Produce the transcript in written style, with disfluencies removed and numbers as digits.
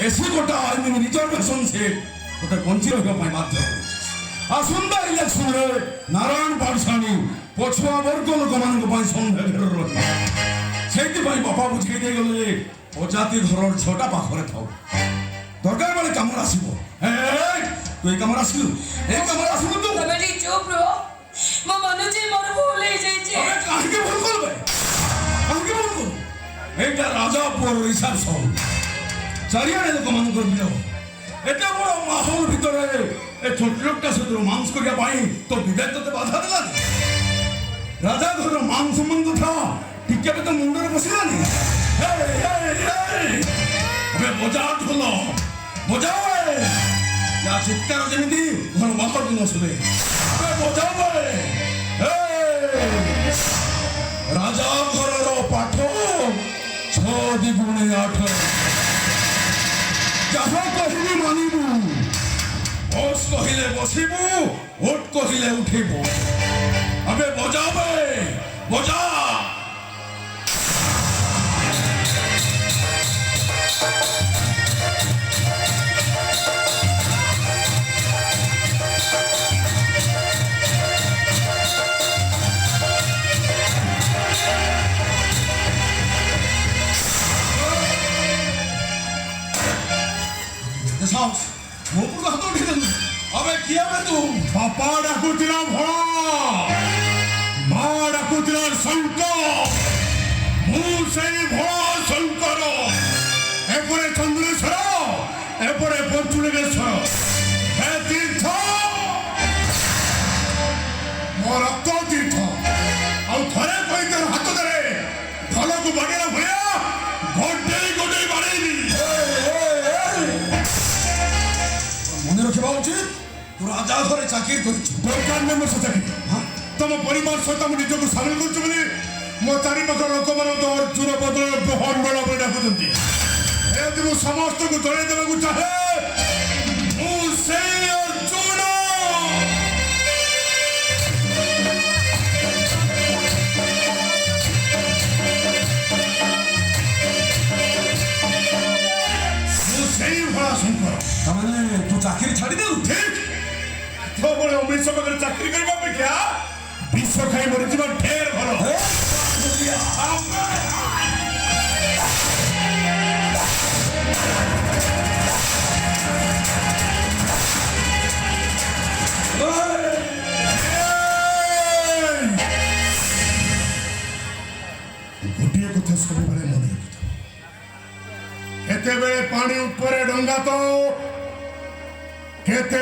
এসে গোটা আইনি রিজার্ভেশন সে ওটা বঞ্চিত হওয়া পাই বাধ্য আসন্তা ইলেকশনে নারায়ণ পাঠশাণী পছুয়া বর্গ লোকମାନଙ୍କ ପାଇଁ ସନ୍ଧ୍ୟା ଘେର ରହି ସେଇଥିପାଇଁ ବାପା ବୁଝେଇ ଦେଇଗଲେ ଯେ ଅଜାତି ଘରର ଝିଅଟା ପାଖରେ ଥାଉ ଦରକାର ବେଳେ କାମରେ ଆସିବ ତୁ ଏଇ କାମରେ ଆସିଲୁ ତୁ ଚୁପ୍ ରୁହ ମୋ ମାନୁଛି ମୋର ଭୁଲ ହେଇଯାଇଛି କାହିଁକି ଭୁଲ କଲୁ এইটা রাজা পুর হিসাব সহ চারিআড়ে ଲୋକମାନଙ୍କର ଭିଡ଼ ଏତେ ବଡ଼ ମାହୋଲ ଭିତରେ ଏ ଛୋଟ ଲୋକଟା ସହିତ ରୋମାନ୍ସ କରିବା ପାଇଁ ତୋ ବିବେକ ତୋତେ ବାଧା ଦେଲାନି ରାଜା ଘରର ମାନ ସମ୍ମାନ କଥା ଟିକେ ବି ତ ମୁଣ୍ଡରେ ବସିଲାନି ଏବେ ବଜା ଢୋଲ ବଜାଅ ୟା ଚିତ୍କାର ଯେମିତି ଘର ବାହାରକୁ ନ ଶୁଭେ ବଜାଅ ରାଜା ଘରର ପାଠ ଛଅ ଗୁଣେ 8 ଯାହା କହିବି ମାନିବୁ ବସ୍ କହିଲେ ବସିବୁ ଓଟ କହିଲେ ଉଠିବୁ ଏବେ ବଜା ବଜା ମୋ ପୁଅ ହାତ ଉଠେଇଦେଲୁ ଏବେ କିଏ ବେ ତୁ ବାପା ଡାକୁଥିଲା ଭୋଳ ମା ଡାକୁଥିଲା ଶଙ୍କର ମୁଁ ସେଇ ଭୋଳ ଶଙ୍କର ଏପଟେ ଚନ୍ଦ୍ରେଶ୍ୱର ଏପଟେ ପଞ୍ଚୁଲିଙ୍ଗେଶ୍ୱର ହେ ତୀର୍ଥ ମୋ ରକ୍ତ ତୀର୍ଥ ଆଉ ଥରେ କହିଦେଲ ହାତ ଧରେ ଢୋଲକୁ ବାଡ଼ିଲା ଭଳିଆ ଗୋଟେଇ ବାଡ଼େଇଲି মনে রাখবা উচিত তোর রাজা ঘরে চাকরি করছি দরকার নেই মোর চাকরি তোম পরিবার সহিত আমি নিজকে সামিল করছি বলে ମୋ ଚାରିପାଖ ଲୋକମାନେ ତ ଅର୍ଜୁନ ବଦଳ ହଣ୍ଡଳ ବୋଲି ଡାକୁଛନ୍ତି ଏମିତି ମୁଁ ସମସ୍ତଙ୍କୁ ଜଣେଇ ଦେବାକୁ ଚାହେଁ ମୁଁ ସେଇ ଅର୍ଜୁନ ମୁଁ ସେଇ ଭୋଳା ଶଙ୍କର ତାମାନେ ତୁ ଚାକିରି ଛାଡ଼ିଦେଲୁ ଠିକ ତୋବେଳେ ଅମୃତ ପାଖରେ ଚାକିରି କରିବା ଅପେକ୍ଷା ବିଷ ଖାଇ ମରିଯିବା ଢେର ଭଲ ଗୋଟିଏ କଥା ସବୁବେଳେ ମନେ ରଖିଥାଉ କେତେବେଳେ ପାଣି ଉପରେ ଡଙ୍ଗା ତ କେତେବେଳେ